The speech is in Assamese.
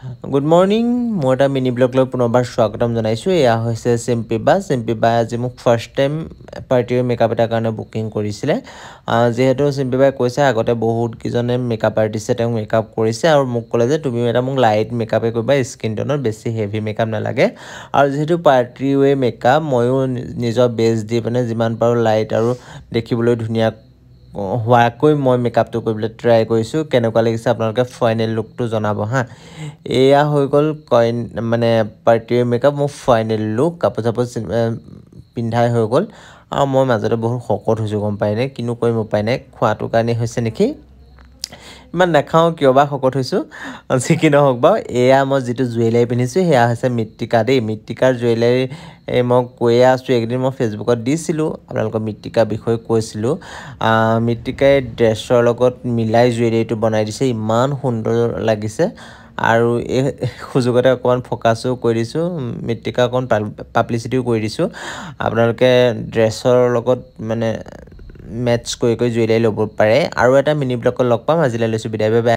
Good morning, মোৰ এটা মিনি ব্লগ লৈ পুনৰবাৰ স্বাগতম জনাইছো। এয়া হৈছে চিম্পি বাই আজি মোক ফাৰ্ষ্ট টাইম পাৰ্টিৰ মেকআপ এটাৰ কাৰণে বুকিং কৰিছিলে। যেহেতু চিম্পি বাই কৈছে আগতে বহুত কিজনে মেকআপ আৰ্টিষ্টে তেওঁক মেকআপ কৰিছে আৰু মোক ক'লে যে তুমি এটা মোক লাইট মেকআপে কৰিবা, স্কিন টোনত বেছি হেভি মেকআপ নালাগে। আৰু যেহেতু পাৰ্টি ৱে মেকআপ ময়ো নিজৰ বেছ দি মানে যিমান পাৰো লাইট আৰু দেখিবলৈ ধুনীয়া হোৱাকৈ মই মেকআপটো কৰিবলৈ ট্ৰাই কৰিছোঁ। কেনেকুৱা লাগিছে আপোনালোকে ফাইনেল লুকটো জনাব হা। এয়া হৈ গ'ল মানে পাৰ্টিৰ মেকআপ মোৰ ফাইনেল লুক। কাপোৰ চাপোৰ পিন্ধাই হৈ গ'ল আৰু মই মাজতে বহুত শকত হৈছোঁ গম পাই নে, কিনো কৰিম উপায় নাই, খোৱাটোৰ কাৰণে হৈছে নেকি, ইমান নাখাওঁ কিয় বা শকত হৈছোঁ। যি কি নহওক বাৰু, এয়া মই যিটো জুৱেলাৰী পিন্ধিছোঁ সেয়া হৈছে মৃত্তিকা দেই। মৃত্তিকাৰ জুৱেলাৰী মই কৈয়ে আছোঁ, এইকেইদিন মই ফেচবুকত দিছিলোঁ আপোনালোকৰ মৃত্তিকাৰ বিষয়ে কৈছিলোঁ। মৃত্তিকাই ড্ৰেছৰ লগত মিলাই জুৱেলাৰীটো বনাই দিছে, ইমান সুন্দৰ লাগিছে। আৰু এই সুযোগতে অকণমান ফ'কাছো কৰি দিছোঁ, মৃত্তিকা অকণ পাব্লিচিটিও কৰি দিছোঁ। আপোনালোকে ড্ৰেছৰ লগত মানে মেটচ কৰি জুৱেলাৰী ল'ব পাৰে। আৰু এটা মিনি ব্লগত লগ পাম, আজিলৈ লৈছোঁ বিদায়, বাই বাই।